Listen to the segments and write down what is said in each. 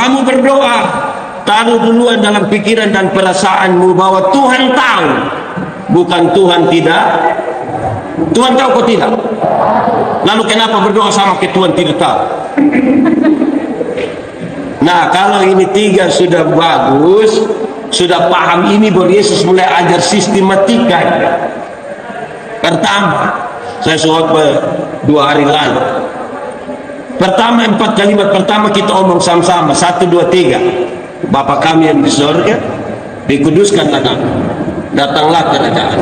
kamu berdoa, taruh duluan dalam pikiran dan perasaanmu bahwa Tuhan tahu. Bukan Tuhan tidak. Tuhan tahu kok tidak? Lalu kenapa berdoa sama ke Tuhan tidak tahu? Nah, kalau ini tiga sudah bagus, sudah paham ini, baru Yesus mulai ajar sistematika. Pertama, saya surat 2 hari lalu. Pertama, 4 kalimat pertama kita omong sama-sama. 1, 2, 3. Bapa kami yang di surga, dikuduskanlah nama, datanglah kerajaan,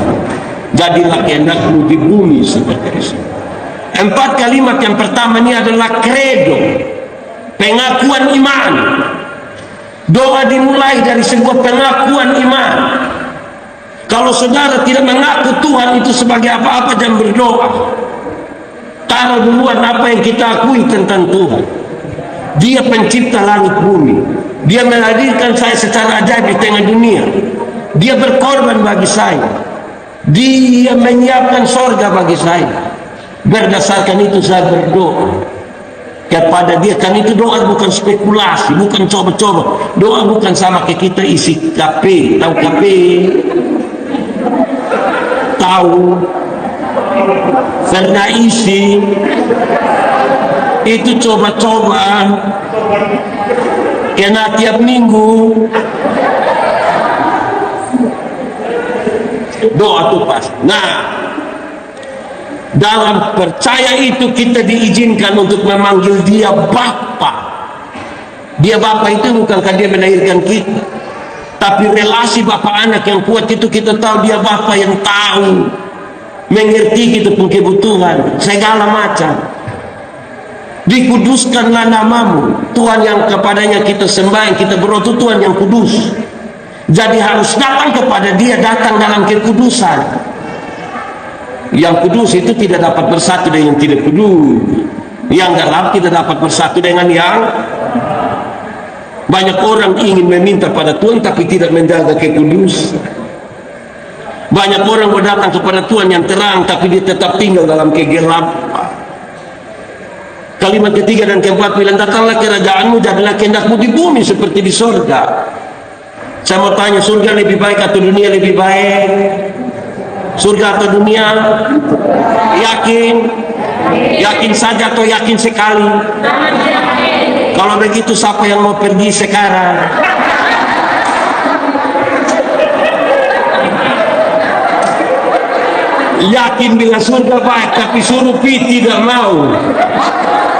jadilah kehendak-Mu di bumi seperti di surga. 4 kalimat yang pertama ini adalah kredo, pengakuan iman. Doa dimulai dari sebuah pengakuan iman. Kalau saudara tidak mengaku Tuhan itu sebagai apa-apa, jangan berdoa. Taruh duluan apa yang kita akui tentang Tuhan. Dia pencipta langit bumi. Dia menghadirkan saya secara ajaib di tengah dunia. Dia berkorban bagi saya. Dia menyiapkan sorga bagi saya. Berdasarkan itu saya berdoa kepada Dia. Kan itu doa bukan spekulasi, bukan coba-coba. Doa bukan sama kayak kita isi KP. Tahu KP? Tahu? Karena isi itu coba-coba kena tiap minggu. Doa itu pas. Nah, dalam percaya itu kita diizinkan untuk memanggil Dia Bapa. Dia Bapa itu bukan karena Dia melahirkan kita, tapi relasi Bapa anak yang kuat itu kita tahu Dia Bapa yang tahu, mengerti kita pun kebutuhan segala macam. Dikuduskanlah namamu, Tuhan yang kepadanya kita sembah, yang kita berdoa, Tuhan yang kudus. Jadi harus datang kepada Dia, datang dalam kekudusan. Yang kudus itu tidak dapat bersatu dengan yang tidak kudus. Yang gelap tidak dapat bersatu dengan yang. Banyak orang ingin meminta pada Tuhan tapi tidak menjaga kekudusan. Banyak orang berdatang kepada Tuhan yang terang tapi dia tetap tinggal dalam kegelapan. Kalimat ketiga dan keempat bilang, datanglah kerajaan-Mu, jadilah kehendak-Mu di bumi seperti di surga. Saya mau tanya, surga lebih baik atau dunia lebih baik? Surga atau dunia? Yakin? Yakin saja atau yakin sekali? Kalau begitu siapa yang mau pergi sekarang? Yakin bila surga baik tapi suruh pergi tidak mau.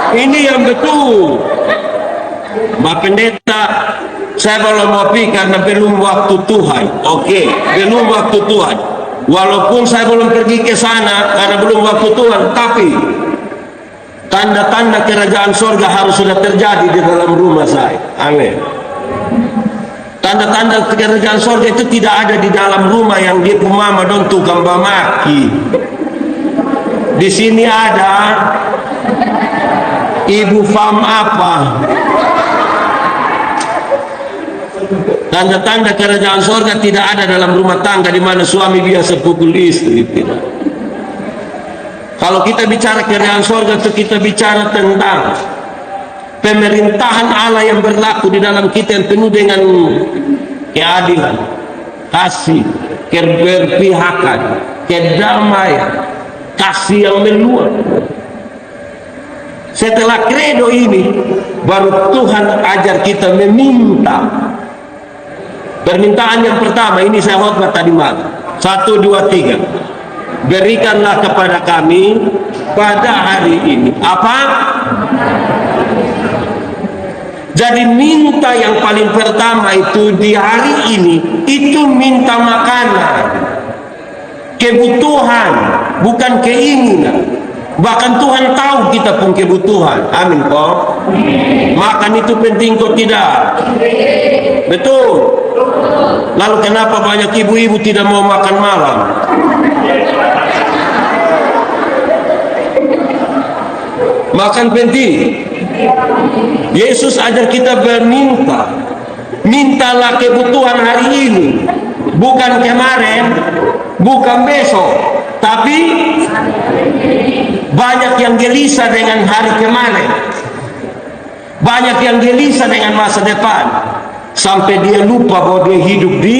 Ini yang betul. Mbak Pendeta, saya belum mau pergi karena belum waktu Tuhan. Oke, belum waktu Tuhan. Walaupun saya belum pergi ke sana karena belum waktu Tuhan, tapi tanda-tanda kerajaan surga harus sudah terjadi di dalam rumah saya. Amin. Tanda-tanda kerajaan surga itu tidak ada di dalam rumah yang dia mama don tukang bamaki. Di sini ada ibu fam apa. Tanda-tanda kerajaan surga tidak ada dalam rumah tangga di mana suami biasa pukul istri. Tidak. Kalau kita bicara kerajaan surga itu kita bicara tentang pemerintahan Allah yang berlaku di dalam kita yang penuh dengan keadilan, kasih, keberpihakan, kedamaian, kasih yang meluap. Setelah kredo ini baru Tuhan ajar kita meminta. Permintaan yang pertama ini saya khotbah tadi malam. 1, 2, 3. Berikanlah kepada kami pada hari ini apa? Jadi minta yang paling pertama itu di hari ini itu minta makanan, kebutuhan, bukan keinginan. Bahkan Tuhan tahu kita pun kebutuhan. Amin kok. Makan itu penting kok tidak? Betul. Lalu kenapa banyak ibu-ibu tidak mau makan malam? Makan penting. Yesus ajar kita berminta. Mintalah kebutuhan hari ini, bukan kemarin, bukan besok, tapi banyak yang gelisah dengan hari kemarin. Banyak yang gelisah dengan masa depan sampai dia lupa bahwa dia hidup di.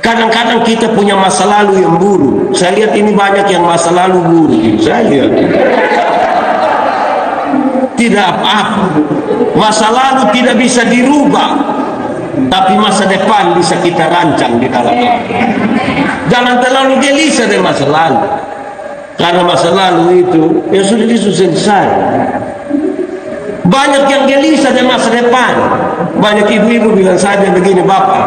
Kadang-kadang kita punya masa lalu yang buruk. Saya lihat ini banyak yang masa lalu buruk. Saya lihat tidak apa-apa. Masa lalu tidak bisa dirubah, tapi masa depan bisa kita rancang di dalam. Jangan terlalu gelisah dengan masa lalu, karena masa lalu itu ya sudah selesai. Banyak yang gelisah dengan masa depan. Banyak ibu-ibu bilang saja begini, Bapak,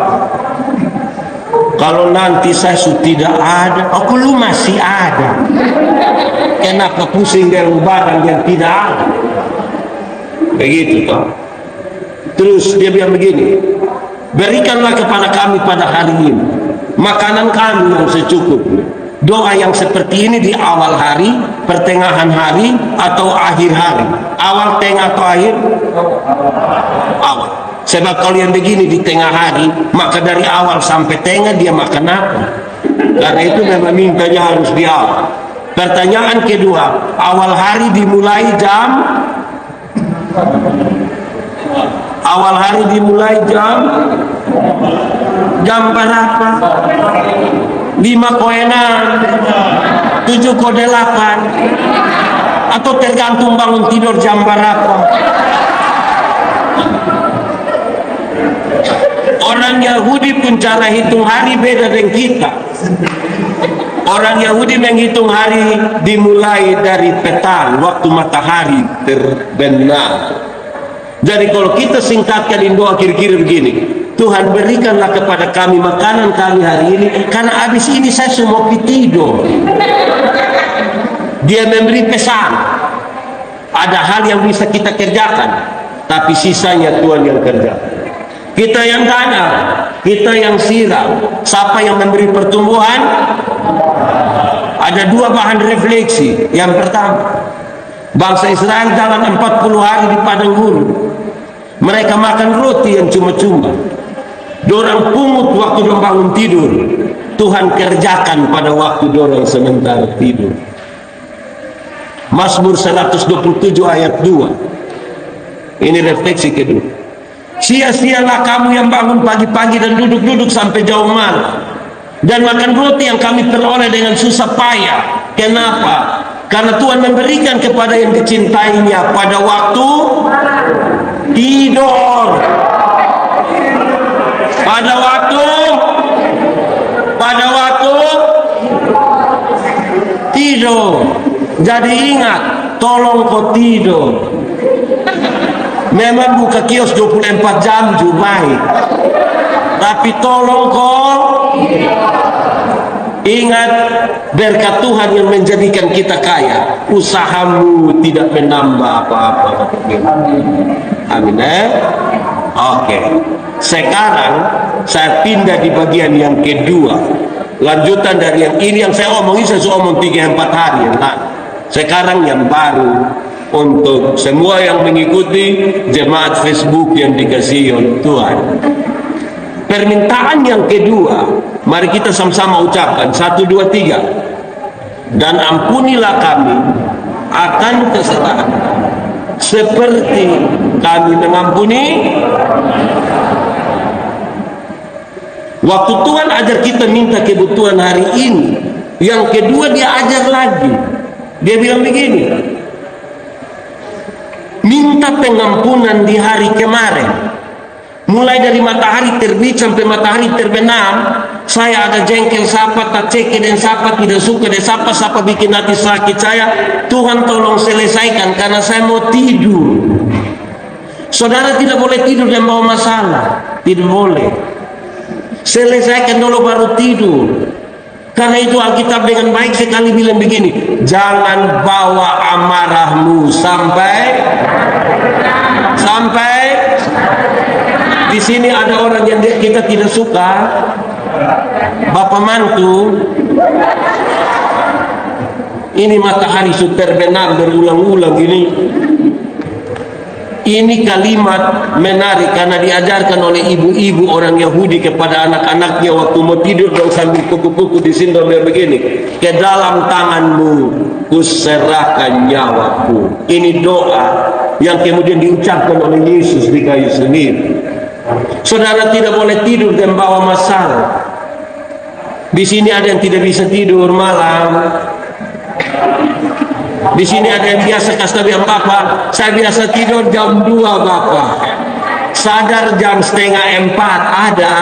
kalau nanti saya sudah tidak ada, aku lu masih ada. Kenapa pusing dengan barang yang tidak ada? Begitu toh. Terus dia bilang begini, berikanlah kepada kami pada hari ini makanan kami yang secukupnya. Doa yang seperti ini di awal hari, pertengahan hari, atau akhir hari. Awal, tengah, atau akhir? Awal. Sebab kalau yang begini di tengah hari, maka dari awal sampai tengah dia makan apa? Karena itu memang mintanya harus di awal. Pertanyaan kedua, awal hari dimulai jam berapa? 5 koenan, 7 kode 8, atau tergantung bangun tidur jam berapa? Orang Yahudi pun cara hitung hari beda dengan kita. Orang Yahudi menghitung hari dimulai dari petang, waktu matahari terbenam. Jadi kalau kita singkatkan in doa kira-kira begini, Tuhan berikanlah kepada kami makanan kami hari ini, karena habis ini saya semua tidur. Dia memberi pesan, ada hal yang bisa kita kerjakan, tapi sisanya Tuhan yang kerjakan. Kita yang tanam, kita yang siram. Siapa yang memberi pertumbuhan? Ada 2 bahan refleksi. Yang pertama, bangsa Israel jalan 40 hari di padang gurun. Mereka makan roti yang cuma-cuma. Dorang pungut waktu dorang bangun tidur. Tuhan kerjakan pada waktu dorang sementara tidur. Mazmur 127 ayat 2. Ini refleksi kedua. Sia-sialah kamu yang bangun pagi-pagi dan duduk-duduk sampai jauh malam, dan makan roti yang kami peroleh dengan susah payah. Kenapa? Karena Tuhan memberikan kepada yang dicintainya pada waktu tidur. Pada waktu tidur. Jadi ingat, tolong kau tidur. Memang buka kios 24 jam juga baik, tapi tolong kau ingat, berkat Tuhan yang menjadikan kita kaya. Usahamu tidak menambah apa-apa. Amin. Oke. Sekarang saya pindah di bagian yang kedua, lanjutan dari yang ini yang saya omongin. Saya sudah omong 3-4 hari yang lalu. Sekarang yang baru untuk semua yang mengikuti jemaat Facebook yang dikasihi oleh Tuhan. Permintaan yang kedua, mari kita sama-sama ucapkan 1, 2, 3. Dan ampunilah kami akan kesalahan seperti kami mengampuni. Waktu Tuhan ajar kita minta kebutuhan hari ini, yang kedua dia ajar lagi. Dia bilang begini, minta pengampunan di hari kemarin. Mulai dari matahari terbit sampai matahari terbenam, saya ada jengkel siapa, tak ceke dan siapa, tidak suka dan siapa bikin hati sakit saya. Tuhan tolong selesaikan karena saya mau tidur. Saudara tidak boleh tidur dan bawa masalah, tidak boleh. Selesaikan dulu baru tidur. Karena itu Alkitab dengan baik sekali bilang begini, jangan bawa amarahmu sampai di sini ada orang yang kita tidak suka, bapak mantu. Ini matahari sudah terbenam berulang-ulang gini. Ini kalimat menarik karena diajarkan oleh ibu-ibu orang Yahudi kepada anak-anaknya waktu mau tidur, dong sambil kuku-kuku di sini dong begini, ke dalam tanganmu kuserahkan nyawaku. Ini doa yang kemudian diucapkan oleh Yesus di kayu salib. Saudara tidak boleh tidur dan bawa masalah. Di sini ada yang tidak bisa tidur malam. Di sini ada yang biasa kasta bilang, Bapak, saya biasa tidur jam 2, Bapak. Sadar jam 3:30 ada.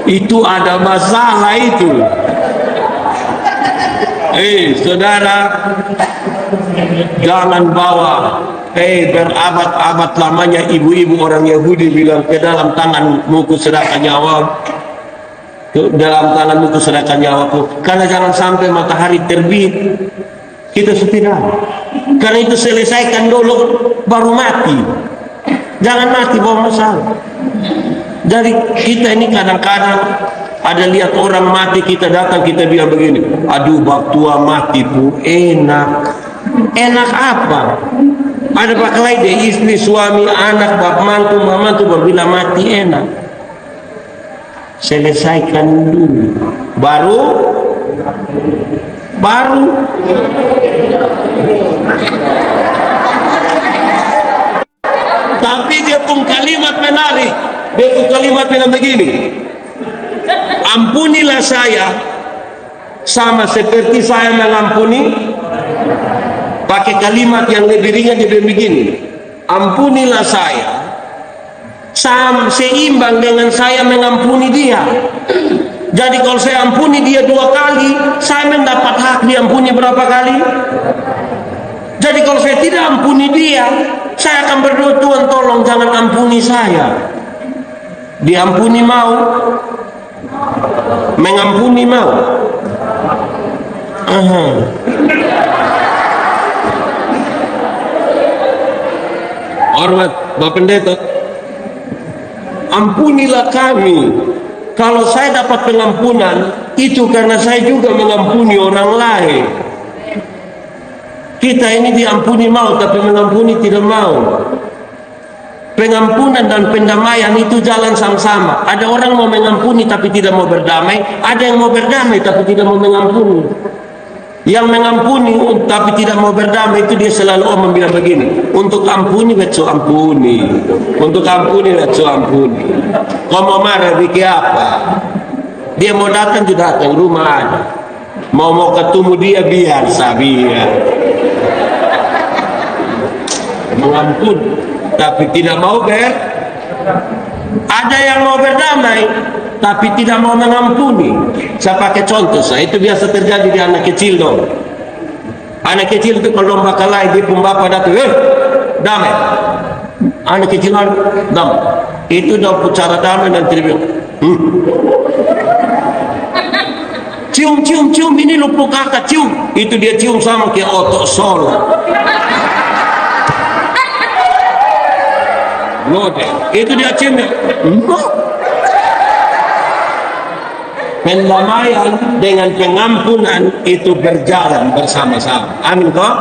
Itu ada masalah itu. Saudara, jangan bawa berabad-abad lamanya ibu-ibu orang Yahudi bilang, ke dalam tanganmu kuserahkan nyawa, dalam tanganmu kuserahkan nyawaku, karena jangan sampai matahari terbit kita setirah. Karena itu selesaikan dulu baru mati. Jangan mati bawa masalah. Jadi kita ini kadang-kadang ada lihat orang mati, kita datang kita bilang begini, aduh bak tua mati pu enak. Enak apa? Ada pakai deh istri, suami, anak, bap mantu, mamantu berbila mati enak. Selesaikan dulu, baru tapi dia pun kalimat menarik. Dia pun kalimat bilang begini, ampunilah saya sama seperti saya mengampuni. Pakai kalimat yang lebih ringan, dia bilang begini, ampunilah saya seimbang dengan saya mengampuni dia. Jadi kalau saya ampuni dia 2 kali, saya mendapat hak diampuni berapa kali? Jadi kalau saya tidak ampuni dia, saya akan berdoa, Tuhan tolong jangan ampuni saya. Diampuni mau, mengampuni mau. Hormat Bapak Pendeta, ampunilah kami. Kalau saya dapat pengampunan, itu karena saya juga mengampuni orang lain. Kita ini diampuni mau, tapi mengampuni tidak mau. Pengampunan dan pendamaian itu jalan sama-sama. Ada orang mau mengampuni tapi tidak mau berdamai, ada yang mau berdamai tapi tidak mau mengampuni. Yang mengampuni tapi tidak mau berdamai itu dia selalu bilang begini, untuk ampuni betul ampuni, untuk ampuni betul ampuni. Kau mau marah bikin apa? Dia mau datang juga datang, rumah ada. Mau ketemu dia biar sabiar. Mengampuni tapi tidak mau ada yang mau berdamai tapi tidak mau mengampuni. Saya pakai contoh, itu biasa terjadi di anak kecil dong. Anak kecil itu kalau lomba kalah, dia pun bapak datang, damai. Anak kecil damai. Itu dong cara damai dan tidak cium ini lupa kakak cium. Itu dia cium sama kayak otot solo. Itu dia cium. Pendamaian dengan pengampunan itu berjalan bersama-sama. Amin kok?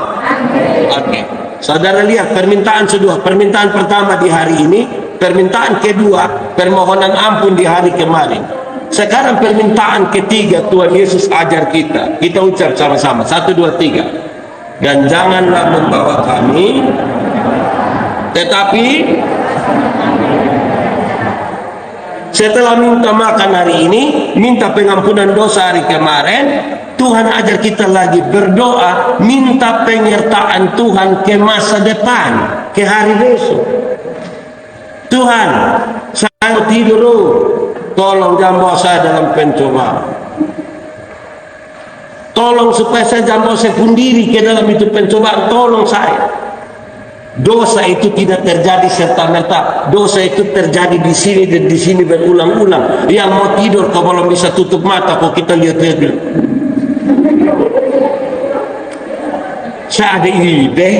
Oke. Saudara lihat permintaan kedua, permintaan pertama di hari ini, permintaan kedua, permohonan ampun di hari kemarin. Sekarang permintaan ketiga Tuhan Yesus ajar kita. Kita ucap sama-sama. 1, 2, 3. Dan janganlah membawa kami, tetapi setelah minta makan hari ini, minta pengampunan dosa hari kemarin, Tuhan ajar kita lagi berdoa, minta penyertaan Tuhan ke masa depan, ke hari besok. Tuhan, saya mau tidur, tolong jangan bawa saya dalam pencobaan. Tolong supaya saya jangan bawa saya sendiri ke dalam itu pencobaan, tolong saya. Dosa itu tidak terjadi serta-merta. Dosa itu terjadi di sini dan di sini berulang-ulang. Yang mau tidur kau belum bisa tutup mata, kok kita lihat-lihat. Saya ada ide.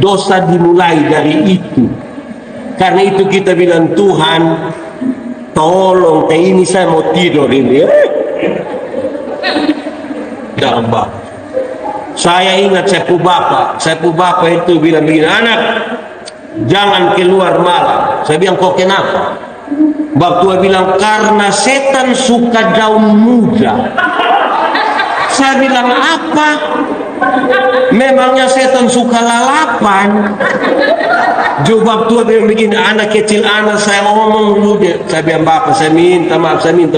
Dosa dimulai dari itu. Karena itu kita bilang, Tuhan, tolong, ini saya mau tidur ini. Jangan bah. Saya ingat sepupu bapak itu bilang begini, anak jangan keluar malam. Saya bilang, kok kenapa? Bap tua bilang, karena setan suka daun muda. Saya bilang apa? Memangnya setan suka lalapan? Jawab tua yang bikin anak kecil anak saya ngomong dulu dia. Saya bilang bapak saya minta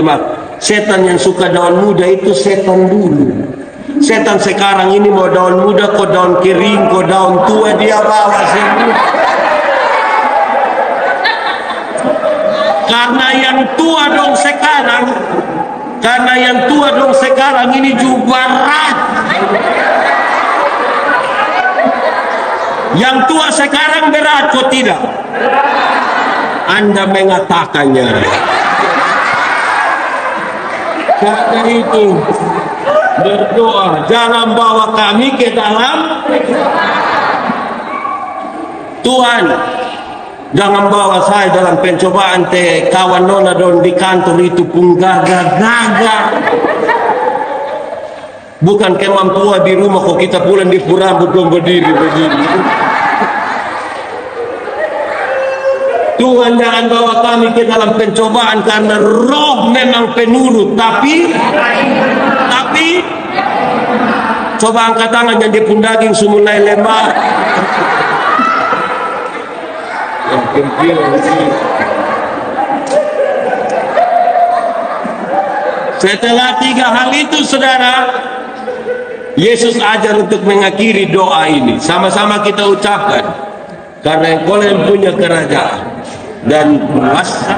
maaf. Setan yang suka daun muda itu setan dulu. Setan sekarang ini mau daun muda, kok daun kering, kok daun tua dia bawa semua. Karena yang tua dong sekarang ini juga berat. Yang tua sekarang berat kok tidak? Anda mengatakannya. Karena itu berdoa, jangan bawa kami ke dalam Tuhan. Jangan bawa saya dalam pencobaan kawan nona don di kantor itu pun gagah. Bukan kemampuan di rumah kok kita pulang di rambut dong berdiri begini. Tuhan jangan bawa kami ke dalam pencobaan karena roh memang penurut, tapi coba angkat tangan yang di pun daging sumulai lemah. Setelah 3 hal itu saudara, Yesus ajar untuk mengakhiri doa ini. Sama-sama kita ucapkan, karena engkau yang punya kerajaan dan kuasa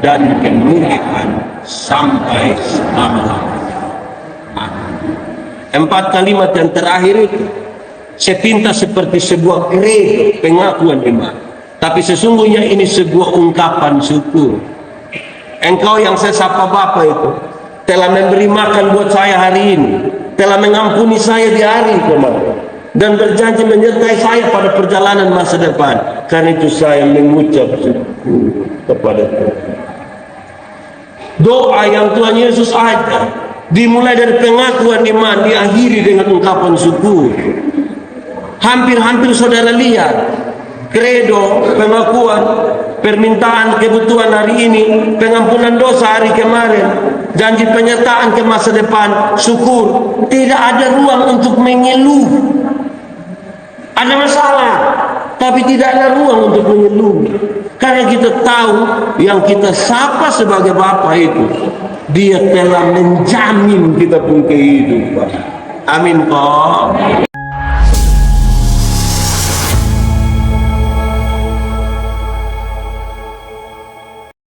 dan kemuliaan sampai selama-lamanya. 4 kalimat yang terakhir itu sepintas seperti sebuah kredo pengakuan iman, tapi sesungguhnya ini sebuah ungkapan syukur. Engkau yang saya sapa Bapa itu telah memberi makan buat saya hari ini, telah mengampuni saya di hari kemarin, dan berjanji menyertai saya pada perjalanan masa depan. Karena itu saya mengucap syukur kepada Tuhan. Doa yang Tuhan Yesus ajar dimulai dari pengakuan iman, diakhiri dengan ungkapan syukur. Hampir saudara lihat kredo, pengakuan, permintaan kebutuhan hari ini, pengampunan dosa hari kemarin, janji penyertaan ke masa depan, syukur. Tidak ada ruang untuk mengeluh. Ada masalah, tapi tidak ada ruang untuk mengeluh. Karena kita tahu yang kita sapa sebagai Bapa itu, Dia telah menjamin kita pun kehidupan. Amin, Pak.